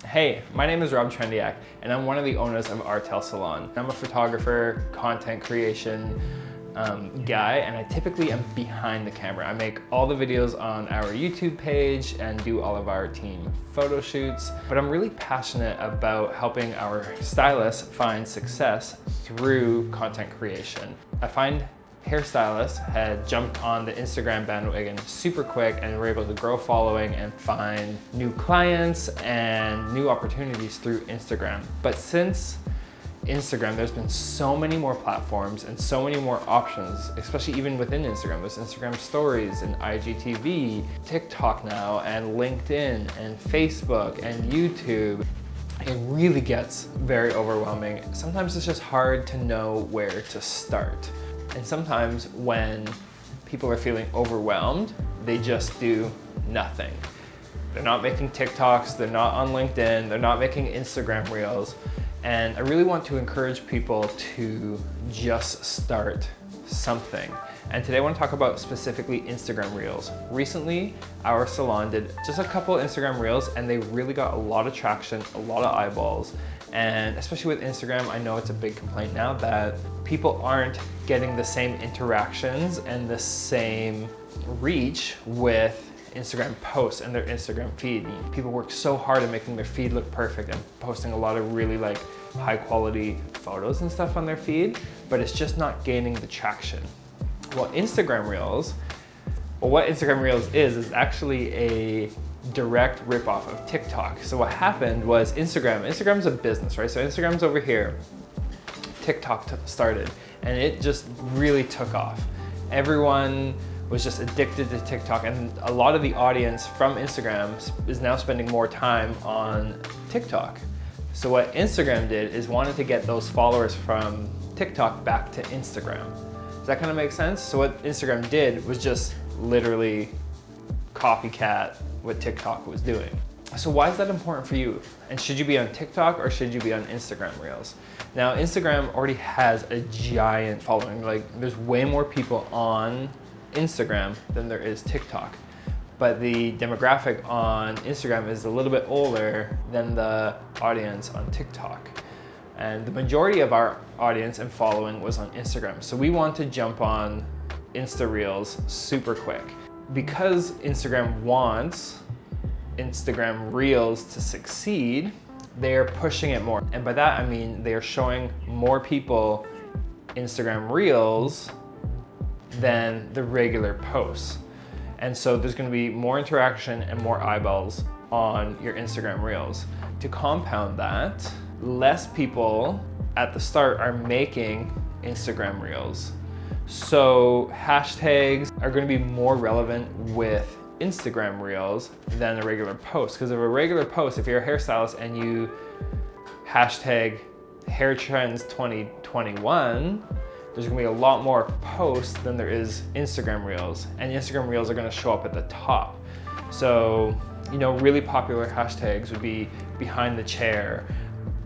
Hey, my name is Rob Trendiak, and I'm one of the owners of Artel Salon. I'm a photographer, content creation guy, and I typically am behind the camera. I make all the videos on our YouTube page and do all of our team photo shoots, but I'm really passionate about helping our stylists find success through content creation. I find hairstylists had jumped on the Instagram bandwagon super quick and were able to grow following and find new clients and new opportunities through Instagram. But since Instagram, there's been so many more platforms and so many more options, especially even within Instagram. There's Instagram stories and IGTV, TikTok now, and LinkedIn and Facebook and YouTube. It really gets very overwhelming. Sometimes it's just hard to know where to start. And sometimes when people are feeling overwhelmed, they just do nothing. They're not making TikToks, they're not on LinkedIn, they're not making Instagram Reels. And I really want to encourage people to just start something. And today I want to talk about specifically Instagram Reels. Recently, our salon did just a couple Instagram Reels and they really got a lot of traction, a lot of eyeballs. And especially with Instagram, I know it's a big complaint now that people aren't getting the same interactions and the same reach with Instagram posts and their Instagram feed. People work so hard at making their feed look perfect and posting a lot of really high quality photos and stuff on their feed, but it's just not gaining the traction. Well, what Instagram Reels is actually a direct ripoff of TikTok. So what happened was Instagram's a business, right? So Instagram's over here, TikTok started, and it just really took off. Everyone was just addicted to TikTok, and a lot of the audience from Instagram is now spending more time on TikTok. So what Instagram did is wanted to get those followers from TikTok back to Instagram. Does that kind of make sense? So what Instagram did was just literally copycat what TikTok was doing. So why is that important for you? And should you be on TikTok or should you be on Instagram Reels? Now, Instagram already has a giant following. There's way more people on Instagram than there is TikTok. But the demographic on Instagram is a little bit older than the audience on TikTok. And the majority of our audience and following was on Instagram. So we want to jump on Insta Reels super quick. Because Instagram wants Instagram Reels to succeed, they're pushing it more. And by that, I mean they're showing more people Instagram Reels than the regular posts. And so there's gonna be more interaction and more eyeballs on your Instagram Reels. To compound that, less people at the start are making Instagram Reels. So hashtags are going to be more relevant with Instagram Reels than a regular post. Because of a regular post, if you're a hairstylist and you hashtag hair trends 2021, there's going to be a lot more posts than there is Instagram Reels. And Instagram Reels are going to show up at the top. So, really popular hashtags would be behind the chair,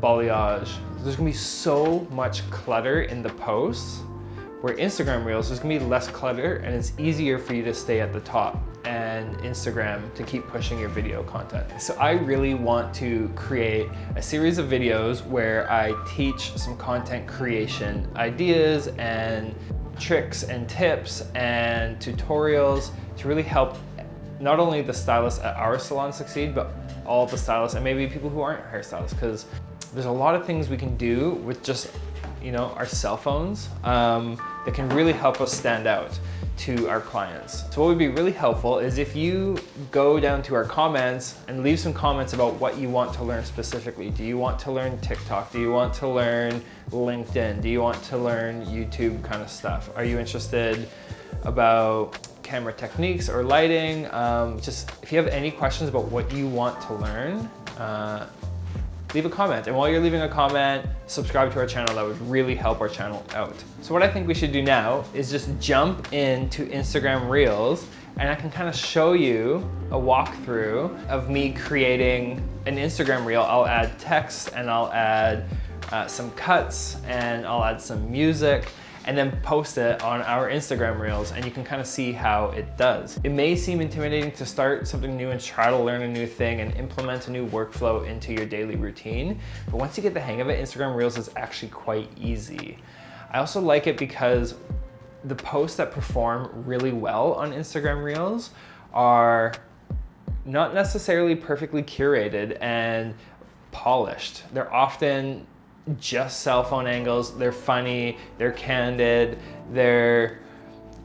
balayage. There's going to be so much clutter in the posts. Where Instagram Reels, there's gonna be less clutter and it's easier for you to stay at the top and Instagram to keep pushing your video content. So I really want to create a series of videos where I teach some content creation ideas and tricks and tips and tutorials to really help not only the stylists at our salon succeed, but all the stylists and maybe people who aren't hairstylists, because there's a lot of things we can do with just our cell phones that can really help us stand out to our clients. So what would be really helpful is if you go down to our comments and leave some comments about what you want to learn specifically. Do you want to learn TikTok? Do you want to learn LinkedIn? Do you want to learn YouTube kind of stuff? Are you interested about camera techniques or lighting? Just if you have any questions about what you want to learn, leave a comment. And while you're leaving a comment, subscribe to our channel. That would really help our channel out. So what I think we should do now is just jump into Instagram Reels, and I can kind of show you a walkthrough of me creating an Instagram Reel. I'll add text and I'll add some cuts and I'll add some music. and then post it on our Instagram Reels, and you can kind of see how it does. It may seem intimidating to start something new and try to learn a new thing and implement a new workflow into your daily routine, but once you get the hang of it, Instagram Reels is actually quite easy. I also like it because the posts that perform really well on Instagram Reels are not necessarily perfectly curated and polished. They're often just cell phone angles, they're funny, they're candid, they're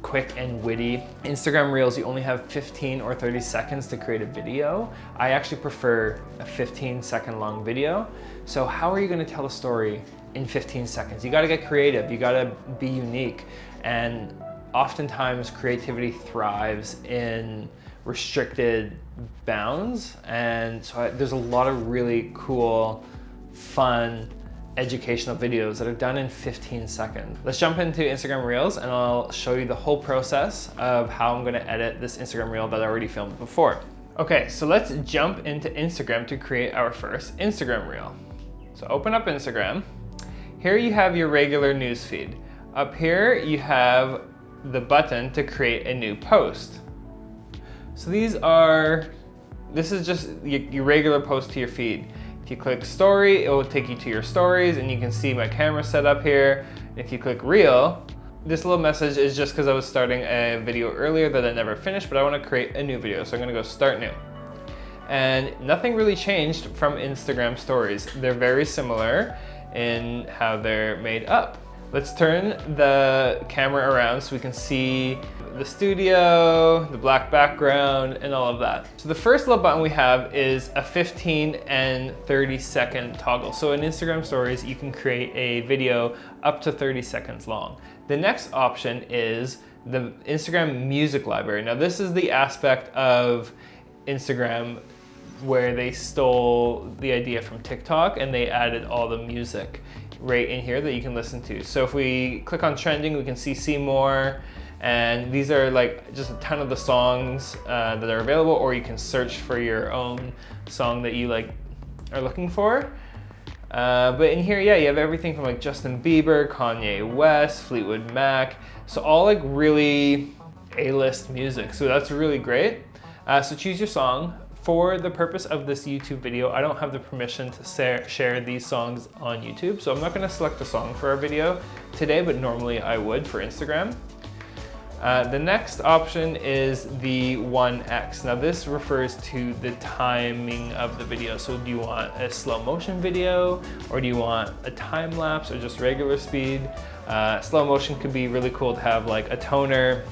quick and witty. Instagram Reels, you only have 15 or 30 seconds to create a video. I actually prefer a 15-second long video. So how are you gonna tell a story in 15 seconds? You gotta get creative, you gotta be unique. And oftentimes creativity thrives in restricted bounds. And so there's a lot of really cool, fun, educational videos that are done in 15 seconds. Let's jump into Instagram Reels and I'll show you the whole process of how I'm gonna edit this Instagram Reel that I already filmed before. Okay, so let's jump into Instagram to create our first Instagram Reel. So open up Instagram. Here you have your regular news feed. Up here, you have the button to create a new post. So this is just your regular post to your feed. If you click story, it will take you to your stories and you can see my camera set up here. If you click reel, this little message is just because I was starting a video earlier that I never finished, but I want to create a new video. So I'm going to go start new. And nothing really changed from Instagram stories. They're very similar in how they're made up. Let's turn the camera around so we can see the studio, the black background, and all of that. So the first little button we have is a 15 and 30-second toggle. So in Instagram stories, you can create a video up to 30 seconds long. The next option is the Instagram music library. Now this is the aspect of Instagram where they stole the idea from TikTok and they added all the music right in here that you can listen to. So if we click on trending, we can see more, and these are like just a ton of the songs that are available, or you can search for your own song that you like are looking for. But in here, yeah, you have everything from like Justin Bieber, Kanye West, Fleetwood Mac. So all like really A-list music. So that's really great. So choose your song. For the purpose of this YouTube video, I don't have the permission to share these songs on YouTube, so I'm not gonna select a song for our video today, but normally I would for Instagram. The next option is the 1x. Now this refers to the timing of the video. So do you want a slow motion video, or do you want a time lapse, or just regular speed? Slow motion could be really cool to have like a toner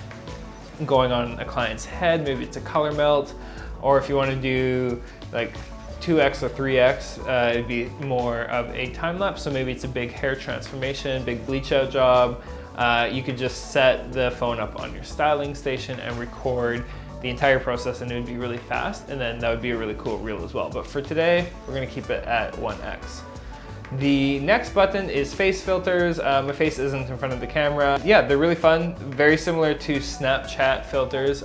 going on a client's head, maybe it's a color melt. Or if you want to do like 2x or 3x, it'd be more of a time lapse. So maybe it's a big hair transformation, big bleach out job. You could just set the phone up on your styling station and record the entire process, and it would be really fast. And then that would be a really cool reel as well. But for today, we're going to keep it at 1x. The next button is face filters. My face isn't in front of the camera. Yeah, they're really fun. Very similar to Snapchat filters.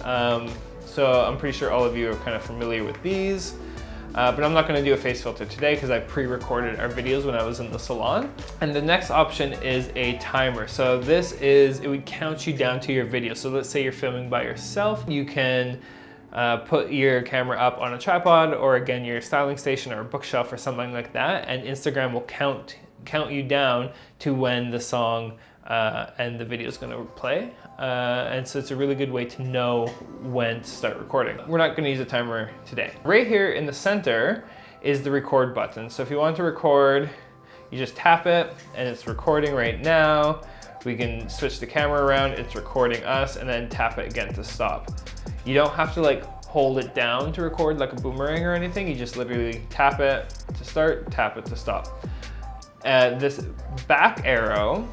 So I'm pretty sure all of you are kind of familiar with these, but I'm not gonna do a face filter today because I pre-recorded our videos when I was in the salon. And the next option is a timer. So it would count you down to your video. So let's say you're filming by yourself. You can put your camera up on a tripod, or again, your styling station or a bookshelf or something like that. And Instagram will count you down to when the song and the video is gonna play. And so it's a really good way to know when to start recording. We're not gonna use a timer today. Right here in the center is the record button. So if you want to record, you just tap it and it's recording right now. We can switch the camera around, it's recording us, and then tap it again to stop. You don't have to like hold it down to record like a boomerang or anything. You just literally tap it to start, tap it to stop. This back arrow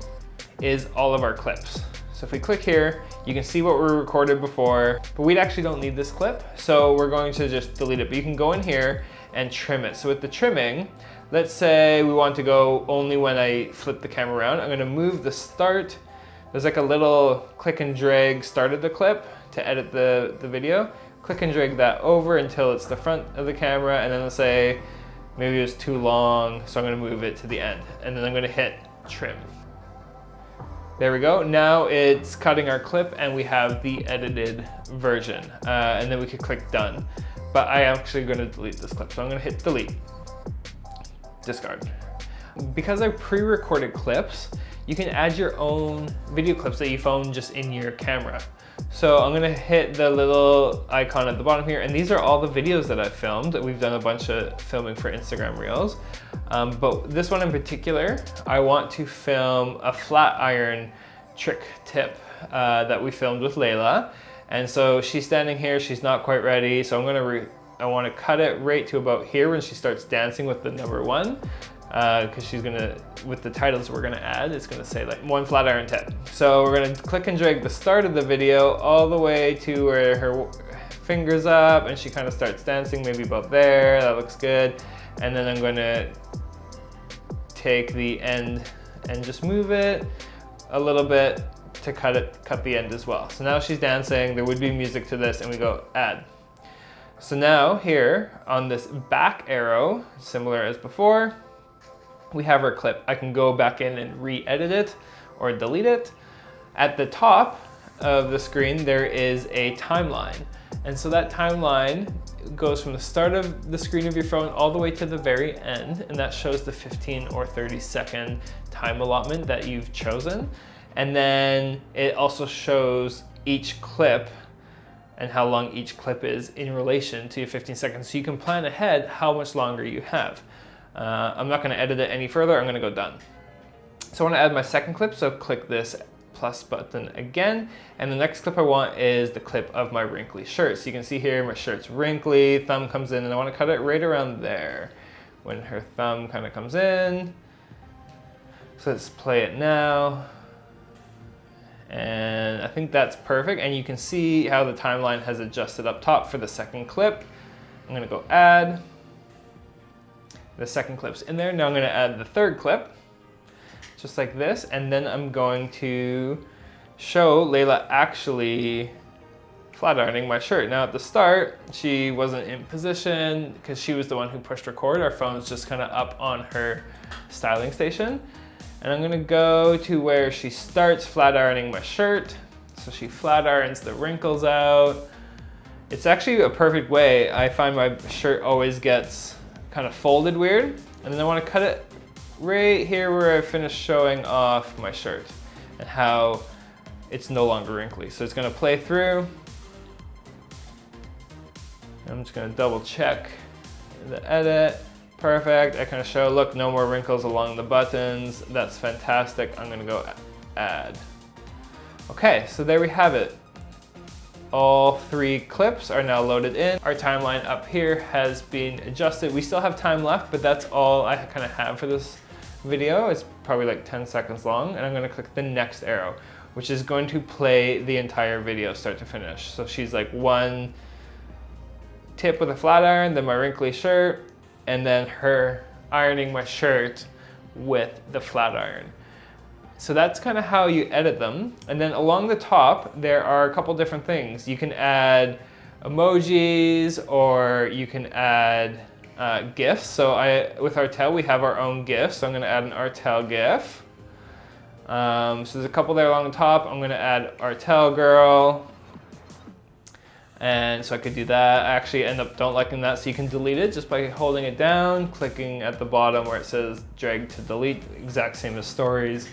is all of our clips. So if we click here, you can see what we recorded before, but we actually don't need this clip. So we're going to just delete it, but you can go in here and trim it. So with the trimming, let's say we want to go only when I flip the camera around. I'm gonna move the start. There's like a little click and drag start of the clip to edit the video. Click and drag that over until it's the front of the camera, and then let's say maybe it was too long, so I'm gonna move it to the end. And then I'm gonna hit trim. There we go. Now it's cutting our clip and we have the edited version. And then we could click done. But I am actually going to delete this clip. So I'm going to hit delete, discard. Because they're pre-recorded clips, you can add your own video clips that you phone just in your camera. So I'm gonna hit the little icon at the bottom here, and these are all the videos that I've filmed. We've done a bunch of filming for Instagram Reels. But this one in particular, I want to film a flat iron trick tip that we filmed with Layla. And so she's standing here, she's not quite ready. So I wanna cut it right to about here when she starts dancing with the number 1. Because she's gonna, with the titles we're gonna add, it's gonna say like 1 flat iron tip. So we're gonna click and drag the start of the video all the way to where her finger's up and she kind of starts dancing, maybe about there. That looks good. And then I'm gonna take the end and just move it a little bit to cut the end as well. So now she's dancing, there would be music to this, and we go add. So now here on this back arrow, similar as before, we have our clip. I can go back in and re-edit it or delete it. At the top of the screen, there is a timeline. And so that timeline goes from the start of the screen of your phone all the way to the very end. And that shows the 15 or 30-second time allotment that you've chosen. And then it also shows each clip and how long each clip is in relation to your 15 seconds. So you can plan ahead how much longer you have. I'm not going to edit it any further. I'm going to go done. So I want to add my second clip. So click this plus button again. And the next clip I want is the clip of my wrinkly shirt. So you can see here my shirt's wrinkly, thumb comes in, and I want to cut it right around there when her thumb kind of comes in. So let's play it now. And I think that's perfect. And you can see how the timeline has adjusted up top for the second clip. I'm going to go add. The second clip's in there. Now I'm going to add the third clip, just like this, and then I'm going to show Layla actually flat ironing my shirt. Now at the start, she wasn't in position because she was the one who pushed record. Our phone's just kind of up on her styling station. And I'm going to go to where she starts flat ironing my shirt. So she flat irons the wrinkles out. It's actually a perfect way. I find my shirt always gets kind of folded weird, and then I want to cut it right here where I finish showing off my shirt and how it's no longer wrinkly. So it's going to play through. I'm just going to double check the edit. Perfect. I kind of show, look, no more wrinkles along the buttons. That's fantastic. I'm going to go add. Okay, so there we have it. All 3 clips are now loaded in. Our timeline up here has been adjusted. We still have time left, but that's all I kind of have for this video. It's probably like 10 seconds long, and I'm going to click the next arrow, which is going to play the entire video start to finish. So she's like 1 tip with a flat iron, then my wrinkly shirt, and then her ironing my shirt with the flat iron. So that's kind of how you edit them. And then along the top, there are a couple different things. You can add emojis, or you can add GIFs. So with Artel, we have our own GIF. So I'm gonna add an Artel GIF. So there's a couple there along the top. I'm gonna add Artel girl. And so I could do that. I actually end up don't liking that, so you can delete it just by holding it down, clicking at the bottom where it says drag to delete, exact same as stories.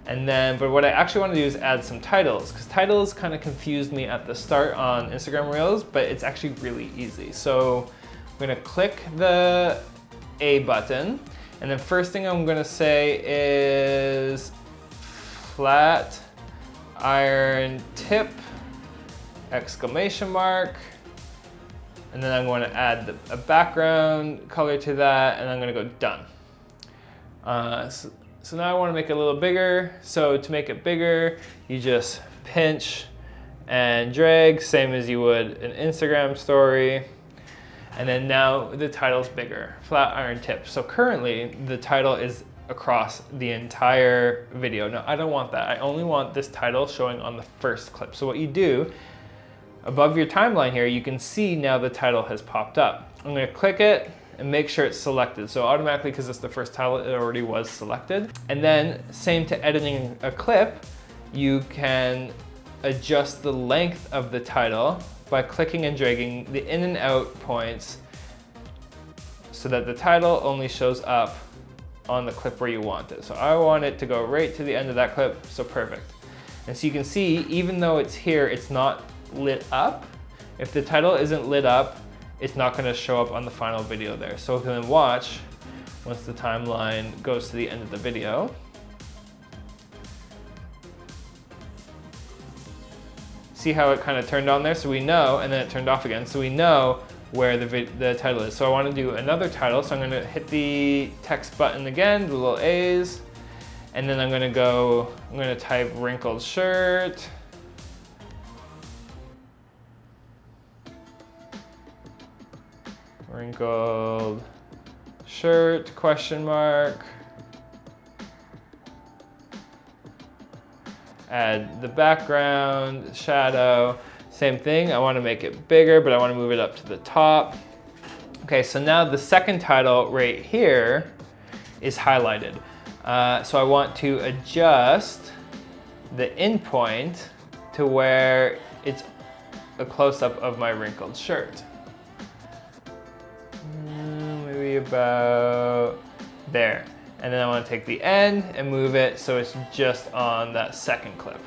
And then, but what I actually want to do is add some titles, because titles kind of confused me at the start on Instagram Reels, but it's actually really easy. So I'm going to click the A button, and then first thing I'm going to say is flat iron tip, exclamation mark, and then I'm going to add a background color to that, and I'm going to go done. So now I want to make it a little bigger. So to make it bigger, you just pinch and drag, same as you would an Instagram story. And then now the title's bigger, flat iron tip. So currently the title is across the entire video. Now I don't want that. I only want this title showing on the first clip. So what you do, above your timeline here, you can see now the title has popped up. I'm going to click it, and make sure it's selected. So automatically, because it's the first title, it already was selected. And then same to editing a clip, you can adjust the length of the title by clicking and dragging the in and out points so that the title only shows up on the clip where you want it. So I want it to go right to the end of that clip, so perfect. And so you can see, even though it's here, it's not lit up. If the title isn't lit up, it's not gonna show up on the final video there. So we can then watch once the timeline goes to the end of the video. See how it kind of turned on there? So we know, and then it turned off again. So we know where the title is. So I want to do another title. So I'm going to hit the text button again, the little A's, and then I'm going to type wrinkled shirt. Wrinkled shirt, question mark. Add the background, shadow, same thing. I want to make it bigger, but I want to move it up to the top. Okay, so now the second title right here is highlighted. So I want to adjust the in point to where it's a close-up of my wrinkled shirt. Maybe about there. And then I want to take the end and move it so it's just on that second clip.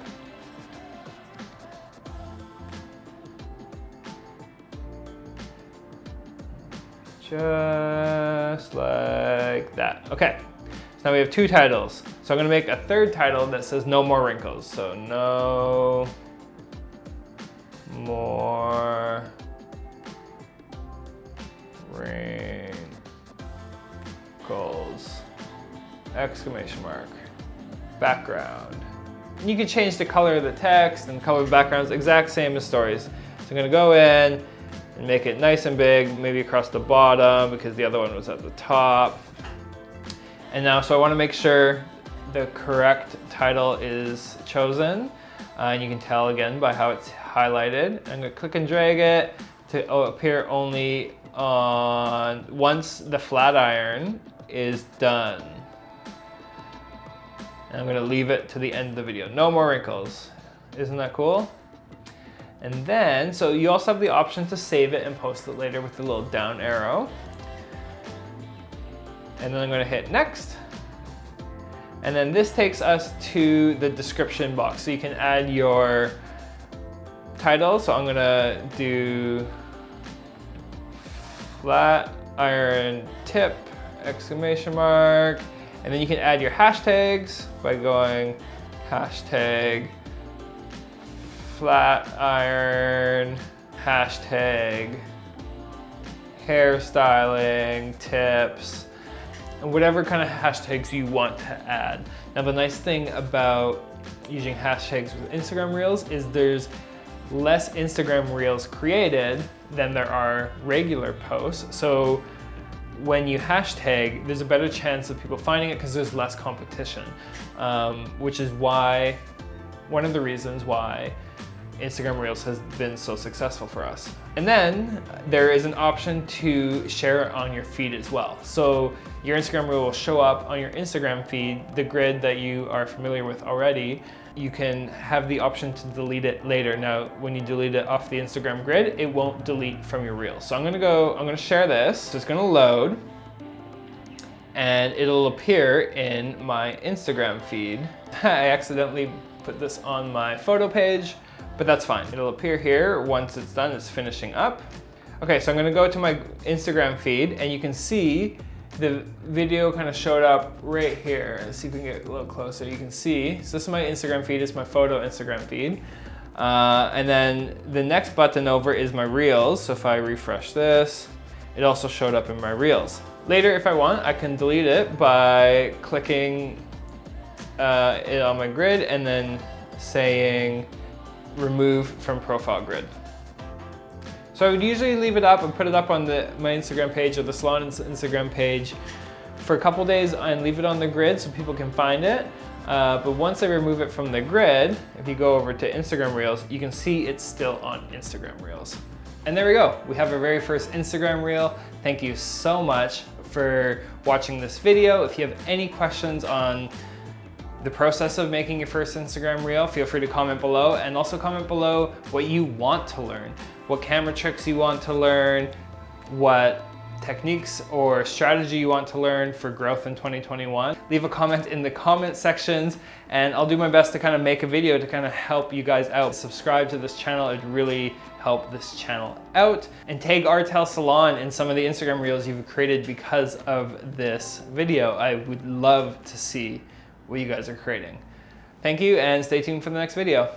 Just like that. Okay, so now we have two titles. So I'm going to make a third title that says no more wrinkles. So no more wrinkles. Exclamation mark. Background. You can change the color of the text and color of the backgrounds, exact same as stories. So I'm gonna go in and make it nice and big, maybe across the bottom because the other one was at the top. And now, so I wanna make sure the correct title is chosen. And you can tell again by how it's highlighted. I'm gonna click and drag it to appear only on once the flat iron is done. And I'm gonna leave it to the end of the video. No more wrinkles. Isn't that cool? And then, so you also have the option to save it and post it later with the little down arrow. And then I'm gonna hit next. And then this takes us to the description box. So you can add your title. So I'm gonna do flat iron tip, exclamation mark. And then you can add your hashtags by going hashtag flat iron, hashtag hairstyling tips, and whatever kind of hashtags you want to add. Now the nice thing about using hashtags with Instagram Reels is there's less Instagram Reels created than there are regular posts. So when you hashtag, there's a better chance of people finding it because there's less competition, which is why, one of the reasons why Instagram Reels has been so successful for us. And then there is an option to share it on your feed as well. So your Instagram Reel will show up on your Instagram feed, the grid that you are familiar with already. You can have the option to delete it later. Now, when you delete it off the Instagram grid, it won't delete from your Reel. So I'm gonna share this. So it's gonna load and it'll appear in my Instagram feed. I accidentally put this on my photo page, but that's fine. It'll appear here once it's done, it's finishing up. Okay, so I'm gonna go to my Instagram feed and you can see the video kind of showed up right here. Let's see if we can get a little closer. You can see, so this is my Instagram feed, it's my photo Instagram feed. And then the next button over is my Reels. So if I refresh this, it also showed up in my Reels. Later, if I want, I can delete it by clicking it on my grid and then saying remove from profile grid. So I would usually leave it up and put it up on my Instagram page or the salon's Instagram page for a couple days and leave it on the grid so people can find it. But once I remove it from the grid, if you go over to Instagram Reels, you can see it's still on Instagram Reels. And there we go. We have our very first Instagram reel. Thank you so much for watching this video. If you have any questions on the process of making your first Instagram reel, feel free to comment below, and also comment below what you want to learn, what camera tricks you want to learn, what techniques or strategy you want to learn for growth in 2021. Leave a comment in the comment sections and I'll do my best to kind of make a video to kind of help you guys out. Subscribe to this channel, it'd really help this channel out. And tag Artel Salon in some of the Instagram reels you've created because of this video. I would love to see what you guys are creating. Thank you and stay tuned for the next video.